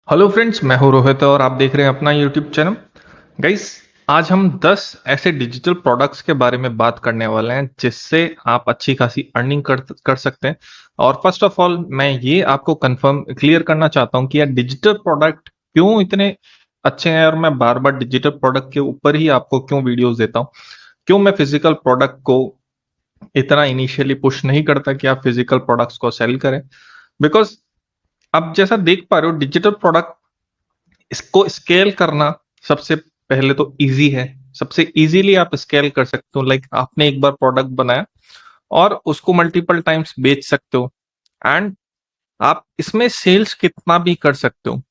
Hello friends, मैं हूं रोहित और आप देख रहे हैं अपना यूट्यूब चैनल। गाइस, आज हम 10 ऐसे डिजिटल प्रोडक्ट्स के बारे में बात करने वाले हैं जिससे आप अच्छी खासी अर्निंग कर सकते हैं। और फर्स्ट ऑफ ऑल मैं ये आपको कंफर्म क्लियर करना चाहता हूं कि यार डिजिटल प्रोडक्ट क्यों इतने अच्छे हैं और मैं बार बार डिजिटल प्रोडक्ट के ऊपर ही आपको क्यों वीडियोस देता हूं। क्यों मैं फिजिकल प्रोडक्ट को इतना इनिशियली पुश नहीं करता कि आप फिजिकल प्रोडक्ट्स को सेल करें। बिकॉज आप जैसा देख पा रहे हो, डिजिटल प्रोडक्ट इसको स्केल करना सबसे पहले तो इजी है। सबसे इजीली आप स्केल कर सकते हो। लाइक आपने एक बार प्रोडक्ट बनाया और उसको मल्टीपल टाइम्स बेच सकते हो। एंड आप इसमें सेल्स कितना भी कर सकते हो,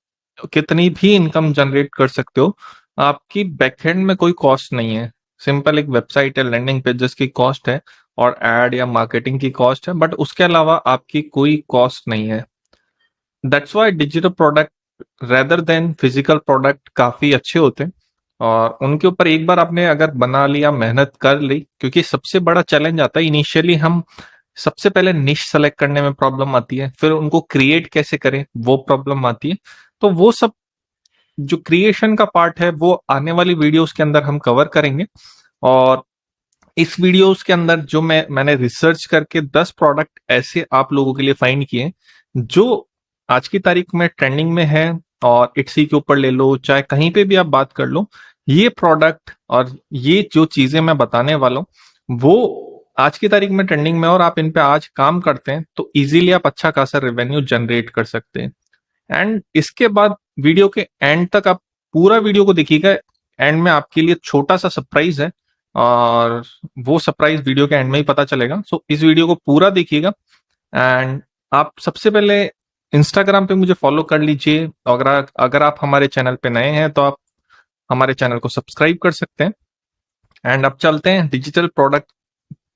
कितनी भी इनकम जनरेट कर सकते हो। आपकी बैकएंड में कोई कॉस्ट नहीं है। सिंपल एक वेबसाइट है, लैंडिंग पेजेस की कॉस्ट है और एड या मार्केटिंग की कॉस्ट है, बट उसके अलावा आपकी कोई कॉस्ट नहीं है। That's why digital product rather than physical product काफी अच्छे होते हैं। और उनके ऊपर एक बार आपने अगर बना लिया, मेहनत कर ली, क्योंकि सबसे बड़ा चैलेंज आता है इनिशियली हम सबसे पहले निश सेलेक्ट करने में प्रॉब्लम आती है, फिर उनको क्रिएट कैसे करें वो प्रॉब्लम आती है। तो वो सब जो क्रिएशन का पार्ट है वो आने वाली वीडियोस के अंदर हम कवर करेंगे। और इस वीडियोस के अंदर जो मैंने रिसर्च करके 10 प्रोडक्ट ऐसे आप लोगों के लिए फाइंड किए जो आज की तारीख में ट्रेंडिंग में है। और इट्सी के ऊपर ले लो, चाहे कहीं पे भी आप बात कर लो, ये प्रोडक्ट और ये जो चीजें मैं बताने वाला हूँ वो आज की तारीख में ट्रेंडिंग में, और आप इन पे आज काम करते हैं तो इजीली आप अच्छा खासा रेवेन्यू जनरेट कर सकते हैं। एंड इसके बाद वीडियो के एंड तक आप पूरा वीडियो को देखिएगा। एंड में आपके लिए छोटा सा सरप्राइज है और वो सरप्राइज वीडियो के एंड में ही पता चलेगा। सो इस वीडियो को पूरा देखिएगा। एंड आप सबसे पहले इंस्टाग्राम पे मुझे फॉलो कर लीजिए। अगर अगर आप हमारे चैनल पे नए हैं तो आप हमारे चैनल को सब्सक्राइब कर सकते हैं। एंड अब चलते हैं, डिजिटल प्रोडक्ट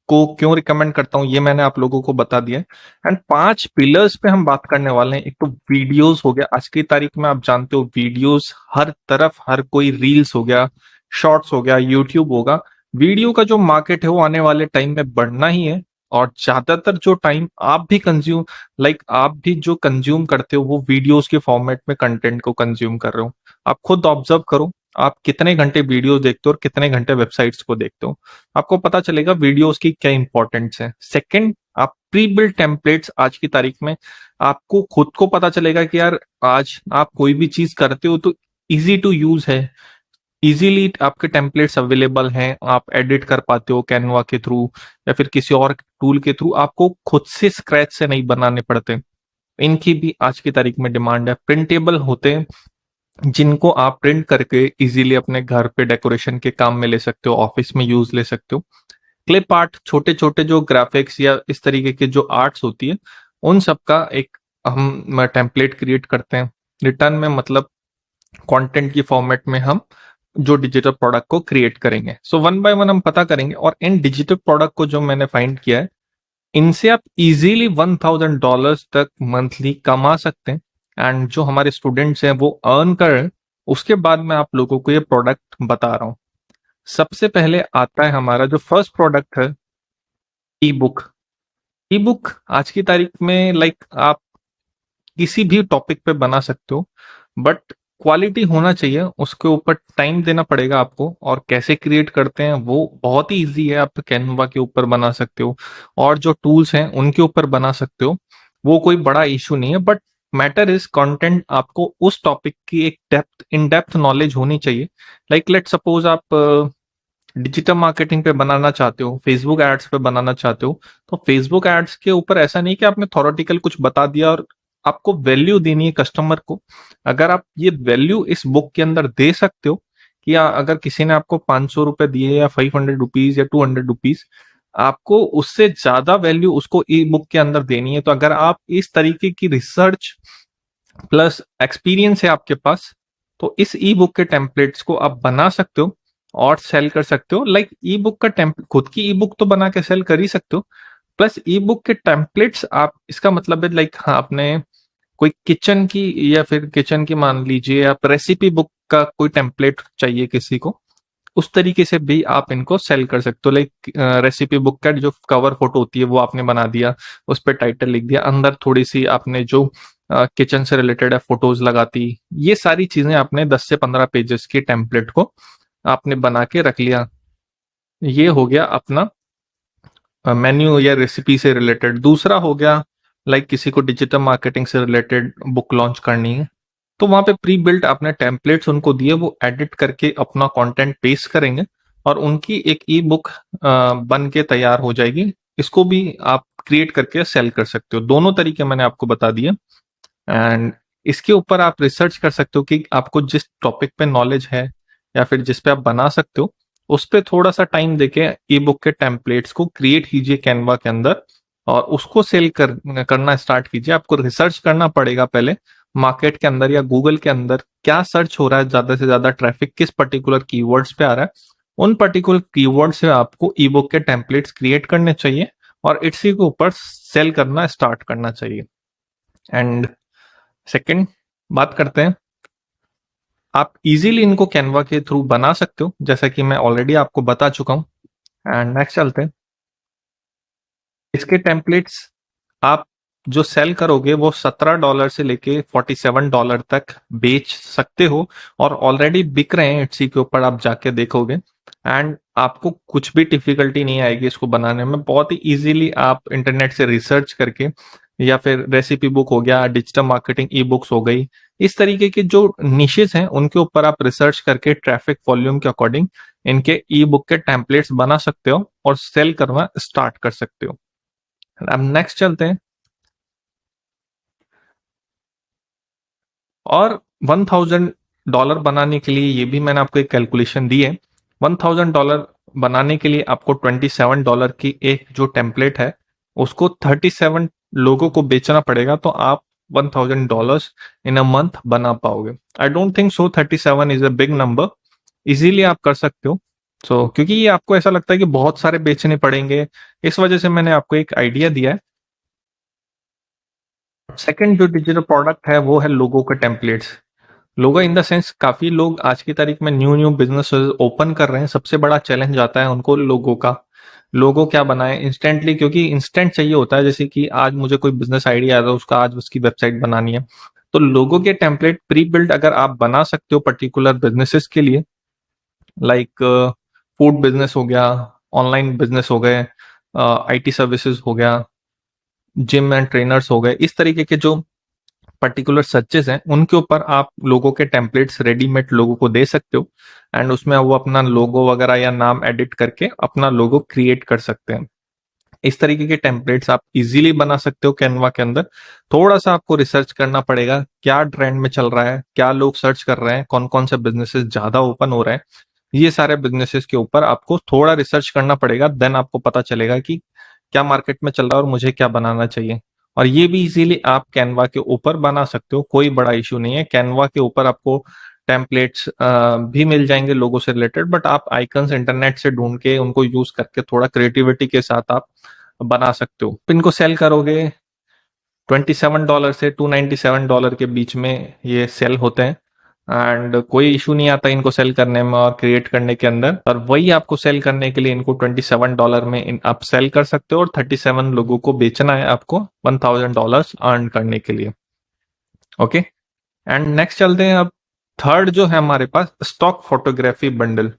को क्यों रिकमेंड करता हूं ये मैंने आप लोगों को बता दिया है। एंड 5 पिलर्स पे हम बात करने वाले हैं। एक तो वीडियोस हो गया, आज की तारीख में आप जानते हो वीडियोस हर तरफ, हर कोई रील्स हो गया, शॉर्ट्स हो गया, यूट्यूब होगा। वीडियो का जो मार्केट है वो आने वाले टाइम में बढ़ना ही है। और ज्यादातर जो टाइम आप भी कंज्यूम आप भी जो कंज्यूम करते हो वो वीडियोस के फॉर्मेट में कंटेंट को कंज्यूम कर रहे हो। आप खुद ऑब्जर्व करो, आप कितने घंटे वीडियो देखते हो और कितने घंटे वेबसाइट्स को देखते हो, आपको पता चलेगा वीडियोस की क्या इंपॉर्टेंस है। सेकंड, आप प्री बिल्ड टेम्पलेट्स आज की तारीख में आपको खुद को पता चलेगा कि यार आज आप कोई भी चीज करते हो तो इजी टू यूज है। इजीली आपके टेम्पलेट्स अवेलेबल हैं, आप एडिट कर पाते हो कैनवा के थ्रू या फिर किसी और टूल के थ्रू। आपको खुद से स्क्रैच से नहीं बनाने पड़ते। इनकी भी आज की तारीख में डिमांड है। प्रिंटेबल होते हैं जिनको आप प्रिंट करके इजीली अपने घर पे डेकोरेशन के काम में ले सकते हो, ऑफिस में यूज ले सकते हो। क्लिप आर्ट, छोटे छोटे जो ग्राफिक्स या इस तरीके के जो आर्ट्स होती है, उन सब का एक हम टेम्पलेट क्रिएट करते हैं। रिटर्न में मतलब कंटेंट की फॉर्मेट में हम जो डिजिटल प्रोडक्ट को क्रिएट करेंगे। सो वन बाय वन हम पता करेंगे। और इन डिजिटल प्रोडक्ट को जो मैंने फाइंड किया है, इनसे आप इजीली $1000 तक मंथली कमा सकते हैं। एंड जो हमारे स्टूडेंट्स हैं वो अर्न कर रहे हैं। उसके बाद मैं आप लोगों को ये प्रोडक्ट बता रहा हूँ। सबसे पहले आता है हमारा जो फर्स्ट प्रोडक्ट है, ई बुक। ई बुक आज की तारीख में आप किसी भी टॉपिक पे बना सकते हो, बट क्वालिटी होना चाहिए, उसके ऊपर टाइम देना पड़ेगा आपको। और कैसे क्रिएट करते हैं वो बहुत ही इजी है। आप कैनवा के ऊपर बना सकते हो और जो टूल्स हैं उनके ऊपर बना सकते हो। वो कोई बड़ा इशू नहीं है, बट मैटर इज कंटेंट। आपको उस टॉपिक की एक इन डेप्थ नॉलेज होनी चाहिए। लेट सपोज आप डिजिटल मार्केटिंग पे बनाना चाहते हो, फेसबुक एड्स पे बनाना चाहते हो, तो फेसबुक एड्स के ऊपर ऐसा नहीं कि आपने थॉरेटिकल कुछ बता दिया और आपको वैल्यू देनी है कस्टमर को। अगर आप ये वैल्यू इस बुक के अंदर दे सकते हो कि अगर किसी ने आपको 500 रुपए दिए या 500 रुपीज या 200 रुपीज, आपको उससे ज्यादा वैल्यू उसको ई बुक के अंदर देनी है। तो अगर आप इस तरीके की रिसर्च प्लस एक्सपीरियंस है आपके पास, तो इस ई बुक के टेम्पलेट्स को आप बना सकते हो और सेल कर सकते हो। ई बुक का खुद की ई बुक तो बना के सेल कर ही सकते हो, प्लस ई बुक के टेम्पलेट्स आप, इसका मतलब है हाँ, आपने कोई किचन की या फिर किचन की मान लीजिए, आप रेसिपी बुक का कोई टेम्पलेट चाहिए किसी को, उस तरीके से भी आप इनको सेल कर सकते हो। रेसिपी बुक का जो कवर फोटो होती है वो आपने बना दिया, उस पर टाइटल लिख दिया, अंदर थोड़ी सी आपने जो किचन से रिलेटेड है, फोटोज लगाती, ये सारी चीजें आपने 10 से 15 पेजेस के टेम्पलेट को आपने बना के रख लिया। ये हो गया अपना मेन्यू या रेसिपी से रिलेटेड। दूसरा हो गया लाइक किसी को डिजिटल मार्केटिंग से रिलेटेड बुक लॉन्च करनी है, तो वहां पे प्री बिल्ट आपने टेम्पलेट्स उनको दिए, वो एडिट करके अपना कंटेंट पेस्ट करेंगे और उनकी एक ई बुक बन के तैयार हो जाएगी। इसको भी आप क्रिएट करके सेल कर सकते हो। दोनों तरीके मैंने आपको बता दिए। एंड इसके ऊपर आप रिसर्च कर सकते हो कि आपको जिस टॉपिक पे नॉलेज है या फिर जिस पे आप बना सकते हो, उस पे थोड़ा सा टाइम देके ई बुक के टेम्पलेट्स को क्रिएट कीजिए कैनवा के अंदर और उसको करना स्टार्ट कीजिए। आपको रिसर्च करना पड़ेगा पहले मार्केट के अंदर या गूगल के अंदर क्या सर्च हो रहा है, ज्यादा से ज्यादा ट्रैफिक किस पर्टिकुलर कीवर्ड्स पे आ रहा है। उन पर्टिकुलर कीवर्ड से आपको ई बुक के टेम्पलेट्स क्रिएट करने चाहिए और इसी के ऊपर सेल करना स्टार्ट करना चाहिए। एंड सेकंड बात करते हैं, आप इजीली इनको कैनवा के थ्रू बना सकते हो, जैसा कि मैं ऑलरेडी आपको बता चुका हूं। एंड नेक्स्ट चलते हैं, इसके टेम्पलेट्स आप जो सेल करोगे वो $17 से लेके $47 तक बेच सकते हो और ऑलरेडी बिक रहे हैं इट्सी के ऊपर, आप जाके देखोगे। एंड आपको कुछ भी डिफिकल्टी नहीं आएगी इसको बनाने में, बहुत ही इजीली आप इंटरनेट से रिसर्च करके या फिर रेसिपी बुक हो गया, डिजिटल मार्केटिंग ई बुक्स हो गई, इस तरीके के जो निशेस हैं उनके ऊपर आप रिसर्च करके ट्रैफिक वॉल्यूम के अकॉर्डिंग इनके ई बुक के टेम्पलेट्स बना सकते हो और सेल करना स्टार्ट कर सकते हो। अब नेक्स्ट चलते हैं, और $1000 बनाने के लिए ये भी मैंने आपको एक कैलकुलेशन दी है। $1000 बनाने के लिए आपको $27 की एक जो टेम्पलेट है उसको 37 लोगों को बेचना पड़ेगा, तो आप $1000 इन अ मंथ बना पाओगे। I don't think so 37 is a big number, easily आप कर सकते हो। क्योंकि ये आपको ऐसा लगता है कि बहुत सारे बेचने पड़ेंगे, इस वजह से मैंने आपको एक आइडिया दिया है। सेकंड जो डिजिटल प्रोडक्ट है वो है लोगो के templates. Logo in the sense काफी लोग आज की तारीख में न्यू न्यू बिजनेस ओपन कर रहे हैं, सबसे बड़ा चैलेंज आता है उनको लोगो का। लोगो क्या बनाए इंस्टेंटली, क्योंकि इंस्टेंट चाहिए होता है, जैसे कि आज मुझे कोई बिजनेस आइडिया आ रहा है, उसका आज उसकी वेबसाइट बनानी है, तो लोगो के टेम्पलेट प्री बिल्ड अगर आप बना सकते हो पर्टिकुलर बिजनेसेस के लिए, लाइक फूड बिजनेस हो गया, ऑनलाइन बिजनेस हो गए, आईटी सर्विसेज हो गया, जिम एंड ट्रेनर्स हो गए, इस तरीके के जो पर्टिकुलर सर्चेस हैं उनके ऊपर आप लोगों के टेम्पलेट्स रेडीमेड लोगों को दे सकते हो। एंड उसमें वो अपना लोगो वगैरह या नाम एडिट करके अपना लोगो क्रिएट कर सकते हैं। इस तरीके के टेम्पलेट्स आप इजीली बना सकते हो कैनवा के अंदर। थोड़ा सा आपको रिसर्च करना पड़ेगा क्या ट्रेंड में चल रहा है, क्या लोग सर्च कर रहे हैं, कौन कौन से बिजनेसेस ज्यादा ओपन हो रहे हैं, ये सारे बिजनेसेस के ऊपर आपको थोड़ा रिसर्च करना पड़ेगा। देन आपको पता चलेगा कि क्या मार्केट में चल रहा है और मुझे क्या बनाना चाहिए। और ये भी इजीली आप कैनवा के ऊपर बना सकते हो, कोई बड़ा इशू नहीं है। कैनवा के ऊपर आपको टेम्पलेट्स भी मिल जाएंगे लोगों से रिलेटेड, बट आप आइकन्स इंटरनेट से ढूंढ के उनको यूज करके थोड़ा क्रिएटिविटी के साथ आप बना सकते हो। इनको सेल करोगे $27 से $297 के बीच में ये सेल होते हैं। एंड कोई इशू नहीं आता इनको सेल करने में और क्रिएट करने के अंदर, और वही आपको सेल करने के लिए इनको $27 में आप सेल कर सकते हो और 37 लोगों को बेचना है आपको $1000 अर्न करने के लिए। ओके, एंड नेक्स्ट चलते हैं अब। थर्ड जो है हमारे पास स्टॉक फोटोग्राफी बंडल।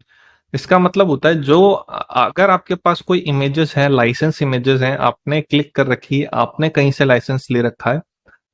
इसका मतलब होता है जो अगर आपके पास कोई इमेजेस हैं, लाइसेंस इमेजेस हैं, आपने क्लिक कर रखी है, आपने कहीं से लाइसेंस ले रखा है,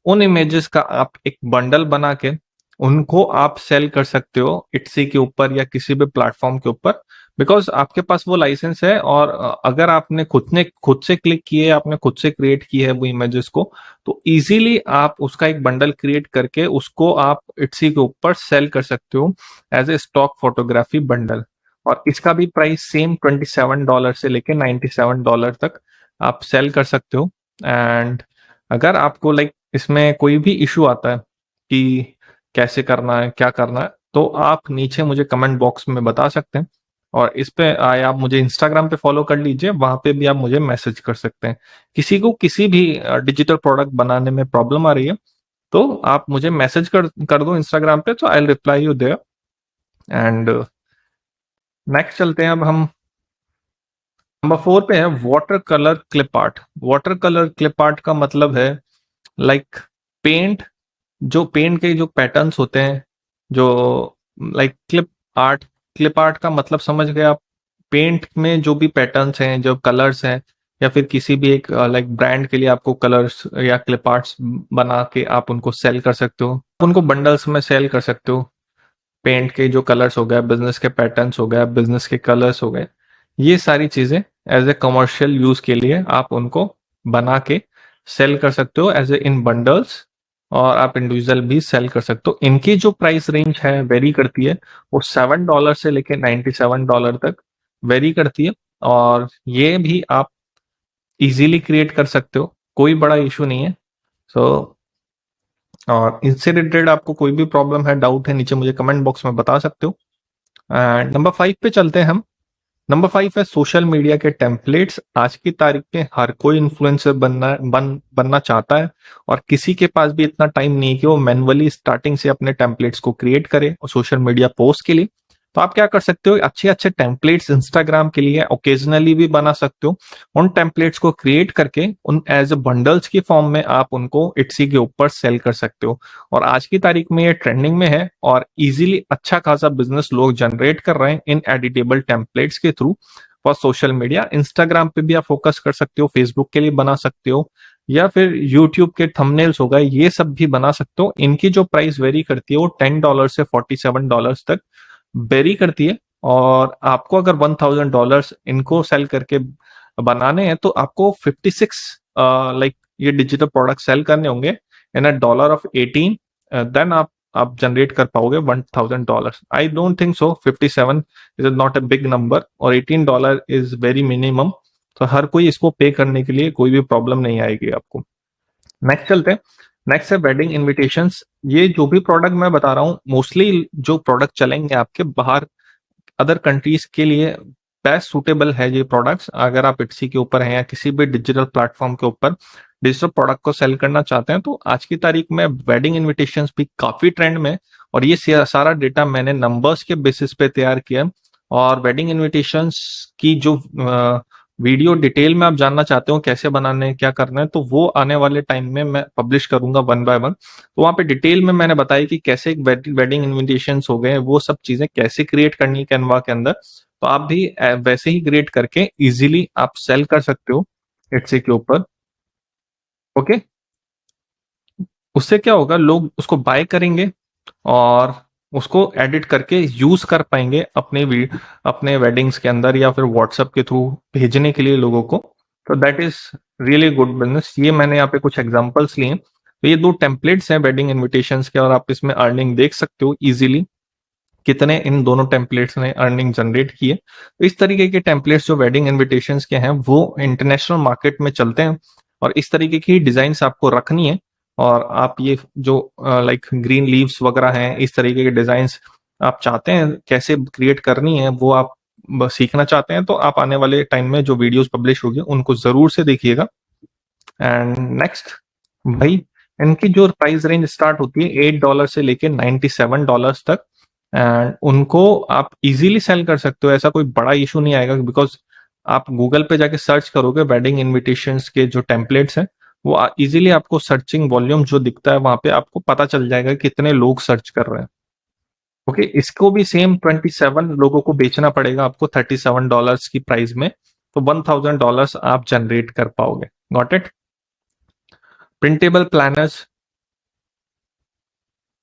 उन इमेजेस का आप एक बंडल बना के उनको आप सेल कर सकते हो इट्सी के ऊपर या किसी भी प्लेटफॉर्म के ऊपर। बिकॉज आपके पास वो लाइसेंस है और अगर आपने खुद से क्लिक किए, आपने खुद से क्रिएट की है वो इमेजेस को, तो इजीली आप उसका एक बंडल क्रिएट करके उसको आप इट्सी के ऊपर सेल कर सकते हो as a stock photography bundle. और इसका भी प्राइस सेम $27 से लेके $97 तक आप सेल कर सकते हो। एंड अगर आपको लाइक इसमें कोई भी इशू आता है कि कैसे करना है, क्या करना है, तो आप नीचे मुझे कमेंट बॉक्स में बता सकते हैं। और इस पे आए आप मुझे इंस्टाग्राम पे फॉलो कर लीजिए, वहां पे भी आप मुझे मैसेज कर सकते हैं। किसी को किसी भी डिजिटल प्रोडक्ट बनाने में प्रॉब्लम आ रही है तो आप मुझे मैसेज कर दो इंस्टाग्राम पे, तो I will reply you there. And next चलते हैं अब हम नंबर 4 पे है watercolour clip art. Watercolour clip art का मतलब है लाइक पेंट, जो पेंट के जो पैटर्न्स होते हैं, जो लाइक क्लिप आर्ट का मतलब समझ गए आप। पेंट में जो भी पैटर्न्स हैं, जो कलर्स हैं, या फिर किसी भी एक लाइक ब्रांड के लिए आपको कलर्स या क्लिप आर्ट्स बना के आप उनको सेल कर सकते हो, उनको बंडल्स में सेल कर सकते हो। पेंट के जो कलर्स हो गए, बिजनेस के पैटर्न्स हो गए, बिजनेस के कलर्स हो गए, ये सारी चीजें एज ए कमर्शियल यूज के लिए आप उनको बना के सेल कर सकते हो एज ए इन बंडल्स, और आप इंडिविजुअल भी सेल कर सकते हो। इनकी जो प्राइस रेंज है वेरी करती है, वो $7 से लेके $97 तक वेरी करती है। और ये भी आप इजीली क्रिएट कर सकते हो, कोई बड़ा इशू नहीं है। सो और इससे रिलेटेड आपको कोई भी प्रॉब्लम है, डाउट है, नीचे मुझे कमेंट बॉक्स में बता सकते हो। एंड नंबर 5 पे चलते हैं हम। नंबर 5 है सोशल मीडिया के टेम्पलेट्स। आज की तारीख में हर कोई इन्फ्लुएंसर बनना चाहता है, और किसी के पास भी इतना टाइम नहीं है कि वो मैन्युअली स्टार्टिंग से अपने टेम्पलेट्स को क्रिएट करे और सोशल मीडिया पोस्ट के लिए। तो आप क्या कर सकते हो, अच्छे अच्छे टेम्पलेट्स इंस्टाग्राम के लिए ओकेजनली भी बना सकते हो। उन टेम्पलेट्स को क्रिएट करके उन एज ए बंडल्स की फॉर्म में आप उनको इट्सी के ऊपर सेल कर सकते हो। और आज की तारीख में ये ट्रेंडिंग में है, और इजीली अच्छा खासा बिजनेस लोग जनरेट कर रहे हैं इन एडिटेबल टेम्पलेट्स के through for social media. Instagram पे भी आप फोकस कर सकते हो, फेसबुक के लिए बना सकते हो, या फिर यूट्यूब के थंबनेल्स हो गए, ये सब भी बना सकते हो। इनकी जो प्राइस वेरी करती है वो $10 से $47 तक वेरी करती है। और आपको अगर $1000 इनको सेल करके बनाने हैं, तो आपको 56 लाइक ये डिजिटल प्रोडक्ट सेल करने होंगे इन अ $18, देन आप जनरेट कर पाओगे $1000। I don't think so 57 is not a big number, और $18 इज वेरी मिनिमम। तो हर कोई इसको पे करने के लिए कोई भी प्रॉब्लम नहीं आएगी आपको। नेक्स्ट चलते हैं। नेक्स्ट है वेडिंग इनविटेशंस। ये जो भी प्रोडक्ट मैं बता रहा हूँ, मोस्टली जो प्रोडक्ट चलेंगे आपके बाहर अदर कंट्रीज के लिए बेस्ट सूटेबल है ये प्रोडक्ट्स। अगर आप इट्सी के ऊपर हैं या किसी भी डिजिटल प्लेटफॉर्म के ऊपर डिजिटल प्रोडक्ट को सेल करना चाहते हैं, तो आज की तारीख में वेडिंग इनविटेशंस भी काफी ट्रेंड में। और ये सारा डेटा मैंने नंबर्स के बेसिस पे तैयार किया। और वेडिंग इनविटेशंस की जो वीडियो डिटेल में आप जानना चाहते हो कैसे बनाने हैं, क्या करना है, तो वो आने वाले टाइम में मैं पब्लिश करूंगा 1 बाय 1। तो वहां पे डिटेल में मैंने बताया कि कैसे एक वेडिंग इनविटेशंस हो गए, वो सब चीजें कैसे क्रिएट करनी है कैनवा के अंदर। तो आप भी वैसे ही क्रिएट करके इजीली आप सेल कर सकते हो इट्सी के ऊपर। ओके, उससे क्या होगा, लोग उसको बाय करेंगे और उसको एडिट करके यूज कर पाएंगे अपने वेडिंग्स के अंदर, या फिर व्हाट्सएप के थ्रू भेजने के लिए लोगों को। तो that is really good business. ये मैंने यहाँ पे कुछ एग्जांपल्स लिए। तो ये दो टेम्पलेट्स हैं वेडिंग इनविटेशंस के, और आप इसमें अर्निंग देख सकते हो इजीली कितने इन दोनों टेम्पलेट्स ने अर्निंग जनरेट की है। तो इस तरीके के टेम्पलेट्स जो वेडिंग इनविटेशंस के हैं वो इंटरनेशनल मार्केट में चलते हैं, और इस तरीके की डिजाइन्स आपको रखनी है। और आप ये जो लाइक ग्रीन लीव्स वगैरह हैं, इस तरीके के डिजाइन्स आप चाहते हैं कैसे क्रिएट करनी है, वो आप सीखना चाहते हैं, तो आप आने वाले टाइम में जो वीडियोस पब्लिश होगी उनको जरूर से देखिएगा। एंड नेक्स्ट भाई, इनकी जो प्राइस रेंज स्टार्ट होती है $8 से लेके $97 तक। एंड उनको आप इजीली सेल कर सकते हो, ऐसा कोई बड़ा इशू नहीं आएगा, बिकॉज आप गूगल पे जाके सर्च करोगे वेडिंग इनविटेशंस के जो टेम्पलेट्स हैं, वो इजीली आपको सर्चिंग वॉल्यूम जो दिखता है वहां पे आपको पता चल जाएगा कितने लोग सर्च कर रहे हैं। ओके, इसको भी सेम 27 लोगों को बेचना पड़ेगा आपको $37 की प्राइस में, तो $1000 आप जनरेट कर पाओगे। Got it. Printable planners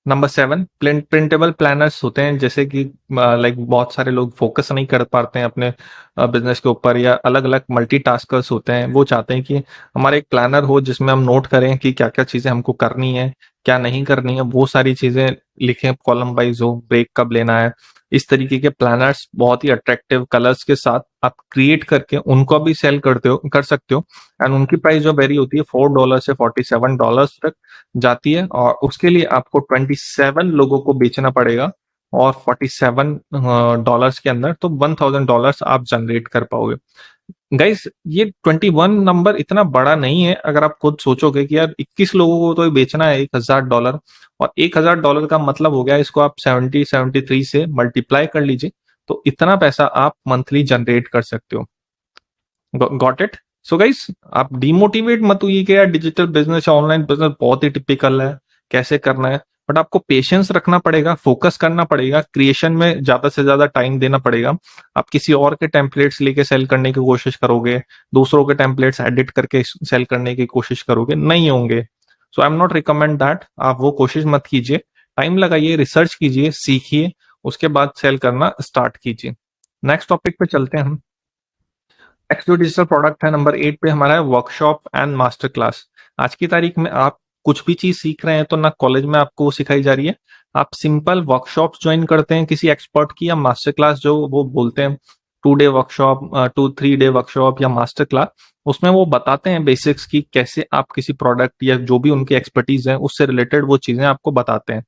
number 7। Printable planners होते हैं, जैसे कि लाइक बहुत सारे लोग फोकस नहीं कर पाते हैं अपने बिजनेस के ऊपर, या अलग अलग मल्टीटास्कर्स होते हैं, वो चाहते हैं कि हमारा एक प्लानर हो जिसमें हम नोट करें कि क्या क्या चीजें हमको करनी है, क्या नहीं करनी है, वो सारी चीजें लिखें, कॉलम वाइज हो, ब्रेक कब लेना है। इस तरीके के प्लानर्स बहुत ही अट्रैक्टिव कलर्स के साथ आप क्रिएट करके उनको भी सेल कर सकते हो। एंड उनकी प्राइस जो वेरी होती है $4 से $47 तक जाती है, और उसके लिए आपको 27 लोगों को बेचना पड़ेगा, और $47 के अंदर तो $1000 आप जनरेट कर पाओगे। गाइस, ये 21 नंबर इतना बड़ा नहीं है, अगर आप खुद सोचोगे कि यार 21 लोगों को तो ये बेचना है $1000, और $1000 का मतलब हो गया, इसको आप 73 से मल्टीप्लाई कर लीजिए, तो इतना पैसा आप मंथली जनरेट कर सकते हो। Got it. सो गाइस, आप डिमोटिवेट मत होइए कि यार डिजिटल बिजनेस या ऑनलाइन बिजनेस बहुत ही टिपिकल है, कैसे करना है। बट आपको पेशेंस रखना पड़ेगा, फोकस करना पड़ेगा, क्रिएशन में ज्यादा से ज्यादा टाइम देना पड़ेगा। आप किसी और के टेम्पलेट्स लेके सेल करने की कोशिश करोगे, दूसरों के टेम्पलेट्स एडिट करके सेल करने की कोशिश करोगे, नहीं होंगे। So I am not recommend that, आप वो कोशिश मत कीजिए। टाइम लगाइए, रिसर्च कीजिए, सीखिए, उसके बाद सेल करना स्टार्ट कीजिए। नेक्स्ट टॉपिक पे चलते हैं हम। नेक्स्ट जो डिजिटल प्रोडक्ट है नंबर 8 पे हमारा है वर्कशॉप एंड मास्टर क्लास। आज की तारीख में आप कुछ भी चीज सीख रहे हैं तो ना कॉलेज में आपको वो सिखाई जा रही है, आप सिंपल वर्कशॉप ज्वाइन करते हैं किसी एक्सपर्ट की, या मास्टर क्लास जो वो बोलते हैं 2 डे वर्कशॉप, 2-3 डे वर्कशॉप या मास्टर क्लास। उसमें वो बताते हैं बेसिक्स की कैसे आप किसी प्रोडक्ट या जो भी उनकी एक्सपर्टीज है उससे रिलेटेड वो चीजें आपको बताते हैं।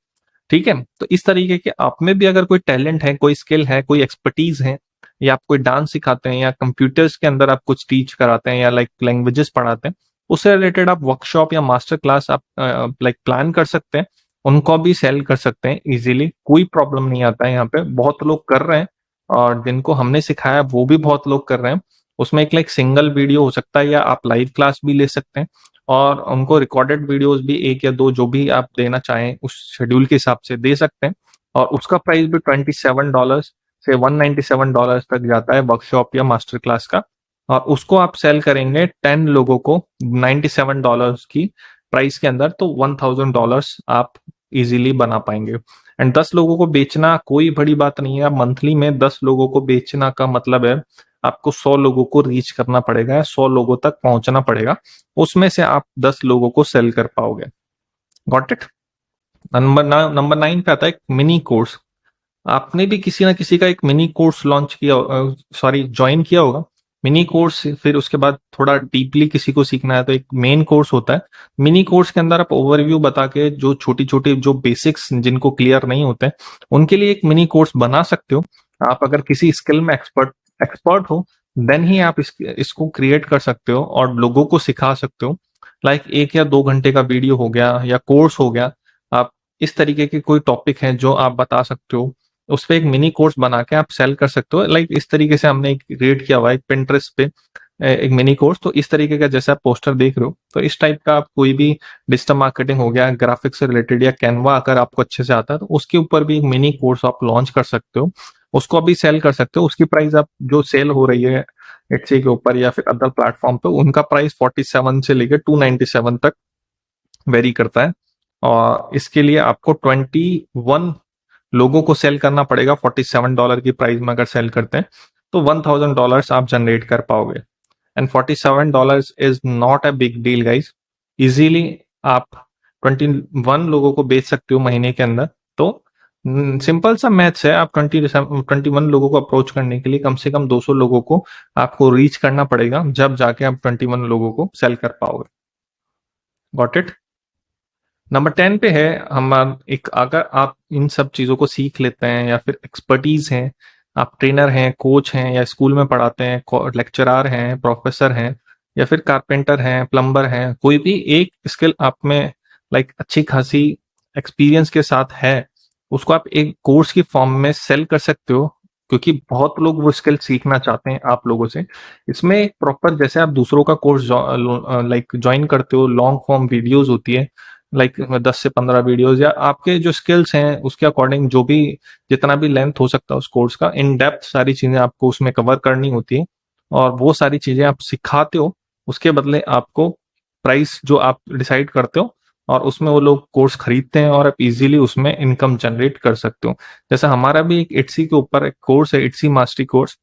ठीक है, तो इस तरीके के आप में भी अगर कोई टैलेंट है, कोई स्किल है, कोई एक्सपर्टीज है, या आप कोई डांस सिखाते हैं या कंप्यूटर्स के अंदर आप कुछ टीच कराते हैं या लाइक लैंग्वेजेस पढ़ाते हैं, उससे रिलेटेड आप वर्कशॉप या मास्टर क्लास आप लाइक प्लान कर सकते हैं, उनको भी सेल कर सकते हैं इजीली, कोई प्रॉब्लम नहीं आता है। यहाँ पे बहुत लोग कर रहे हैं और जिनको हमने सिखाया वो भी बहुत लोग कर रहे हैं। उसमें एक लाइक सिंगल वीडियो हो सकता है या आप लाइव क्लास भी ले सकते हैं, और उनको रिकॉर्डेड वीडियोस भी एक या दो जो भी आप देना चाहें उस शेड्यूल के हिसाब से दे सकते हैं। और उसका प्राइस भी $27 से $197 तक जाता है वर्कशॉप या मास्टर क्लास का। और उसको आप सेल करेंगे 10 लोगों को $97 की प्राइस के अंदर, तो $1000 आप इजीली बना पाएंगे। एंड 10 लोगों को बेचना कोई बड़ी बात नहीं है। आप मंथली में 10 लोगों को बेचना का मतलब है आपको 100 लोगों को रीच करना पड़ेगा, 100 लोगों तक पहुंचना पड़ेगा, उसमें से आप 10 लोगों को सेल कर पाओगे। Got it. नंबर 9 पे आता है मिनी कोर्स। आपने भी किसी ना किसी का एक मिनी कोर्स लॉन्च किया, सॉरी ज्वाइन किया होगा। मिनी कोर्स, फिर उसके बाद थोड़ा डीपली किसी को सीखना है तो एक मेन कोर्स होता है। मिनी कोर्स के अंदर आप ओवरव्यू बता के जो छोटी छोटी जो बेसिक्स जिनको क्लियर नहीं होते हैं उनके लिए एक मिनी कोर्स बना सकते हो। आप अगर किसी स्किल में एक्सपर्ट एक्सपर्ट हो देन ही आप इसको क्रिएट कर सकते हो और लोगों को सिखा सकते हो। लाइक 1 या 2 घंटे का वीडियो हो गया या कोर्स हो गया, आप इस तरीके के कोई टॉपिक है जो आप बता सकते हो, उस पे एक मिनी कोर्स बना के आप सेल कर सकते हो। लाइक इस तरीके से हमने एक क्रिएट किया हुआ है पिंटरेस्ट पे एक मिनी कोर्स, तो इस तरीके का जैसा आप पोस्टर देख रहे हो, तो इस टाइप का आप कोई भी डिजिटल मार्केटिंग हो गया, ग्राफिक्स से रिलेटेड या कैनवा अगर आपको अच्छे से आता है तो उसके ऊपर भी एक मिनी कोर्स आप लॉन्च कर सकते हो, उसको अभी सेल कर सकते हो। उसकी प्राइस आप जो सेल हो रही है एटसी के ऊपर या फिर अदर प्लेटफॉर्म पे, उनका प्राइस 47 से लेकर 297 तक वेरी करता है। और इसके लिए आपको 21 लोगों को सेल करना पड़ेगा। $47 की प्राइस में अगर सेल करते हैं तो $1000 आप जनरेट कर पाओगे। And $47 is not a big deal guys. Easily आप 21 लोगों को बेच सकते हो महीने के अंदर। तो सिंपल सा मैथ्स है, आप 21 लोगों को अप्रोच करने के लिए कम से कम 200 लोगों को आपको रीच करना पड़ेगा, जब जाके आप 21 लोगों को सेल कर पाओगे। Got it. नंबर 10 पे है हमारा एक, अगर आप इन सब चीज़ों को सीख लेते हैं या फिर एक्सपर्टीज हैं, आप ट्रेनर हैं, कोच हैं, या स्कूल में पढ़ाते हैं, लेक्चरार हैं, प्रोफेसर हैं, या फिर कारपेंटर हैं, प्लम्बर हैं, कोई भी एक स्किल आप में लाइक अच्छी खासी एक्सपीरियंस के साथ है, उसको आप एक कोर्स की फॉर्म में सेल कर सकते हो, क्योंकि बहुत लोग वो स्किल सीखना चाहते हैं आप लोगों से। इसमें एक प्रॉपर, जैसे आप दूसरों का कोर्स लाइक ज्वाइन करते हो, लॉन्ग फॉर्म वीडियोज होती है, लाइक 10 से 15 वीडियोज, या आपके जो स्किल्स हैं उसके अकॉर्डिंग जो भी जितना भी लेंथ हो सकता है उस कोर्स का, इन डेप्थ सारी चीजें आपको उसमें कवर करनी होती है, और वो सारी चीजें आप सिखाते हो। उसके बदले आपको प्राइस जो आप डिसाइड करते हो, और उसमें वो लोग कोर्स खरीदते हैं और आप इजीली उसमें इनकम जनरेट कर सकते हो। जैसे हमारा भी एक इट्सी के ऊपर एक कोर्स है, इट्सी मास्टरी कोर्स।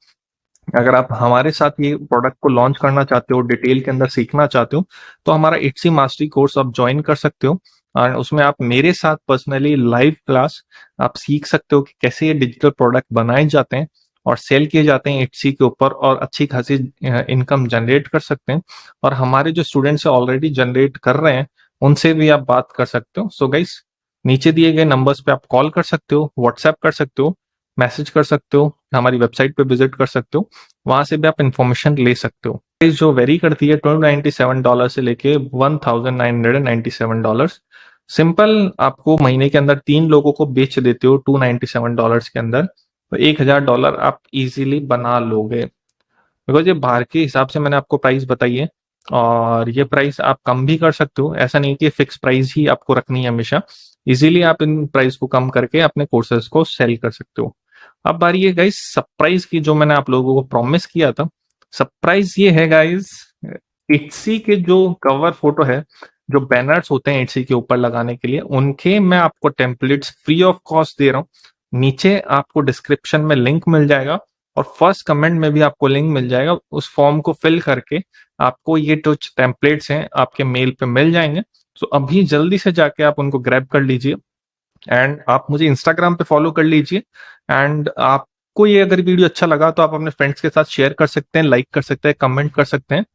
अगर आप हमारे साथ ये प्रोडक्ट को लॉन्च करना चाहते हो, डिटेल के अंदर सीखना चाहते हो, तो हमारा इट्सी मास्टरी कोर्स आप ज्वाइन कर सकते हो। और उसमें आप मेरे साथ पर्सनली लाइव क्लास आप सीख सकते हो कि कैसे ये डिजिटल प्रोडक्ट बनाए जाते हैं और सेल किए जाते हैं इट्सी के ऊपर, और अच्छी खासी इनकम जनरेट कर सकते हैं। और हमारे जो स्टूडेंट्स ऑलरेडी जनरेट कर रहे हैं उनसे भी आप बात कर सकते हो। सो गाइस, नीचे दिए गए नंबर्स पे आप कॉल कर सकते हो, व्हाट्सएप कर सकते हो, मैसेज कर सकते हो, हमारी वेबसाइट पे विजिट कर सकते हो, वहां से भी आप इंफॉर्मेशन ले सकते हो। प्राइस जो वेरी करती है $297 से लेके $1997। सिंपल, आपको महीने के अंदर 3 लोगों को बेच देते हो $297 के अंदर, तो $1000 आप इजीली बना लोगे। बिकॉज ये बाहर के हिसाब से मैंने आपको प्राइस बताई है, और ये प्राइस आप कम भी कर सकते हो। ऐसा नहीं कि फिक्स प्राइस ही आपको रखनी है हमेशा। इजीली आप इन प्राइस को कम करके अपने कोर्सेज को सेल कर सकते हो। अब बारी है गाइस सरप्राइज की, जो मैंने आप लोगों को प्रॉमिस किया था। सरप्राइज ये है गाइस, एटसी के जो कवर फोटो है, जो बैनर्स होते हैं एटसी के ऊपर लगाने के लिए, उनके मैं आपको टेम्पलेट्स फ्री ऑफ कॉस्ट दे रहा हूँ। नीचे आपको डिस्क्रिप्शन में लिंक मिल जाएगा, और फर्स्ट कमेंट में भी आपको लिंक मिल जाएगा। उस फॉर्म को फिल करके आपको ये जो टेम्पलेट्स हैं आपके मेल पे मिल जाएंगे। तो अभी जल्दी से जाके आप उनको ग्रैब कर लीजिए, एंड आप मुझे इंस्टाग्राम पे फॉलो कर लीजिए। एंड आपको ये अगर वीडियो अच्छा लगा तो आप अपने फ्रेंड्स के साथ शेयर कर सकते हैं, लाइक कर सकते हैं, कमेंट कर सकते हैं।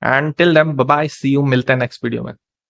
And till then bye bye, see you, मिलते हैं नेक्स्ट वीडियो में।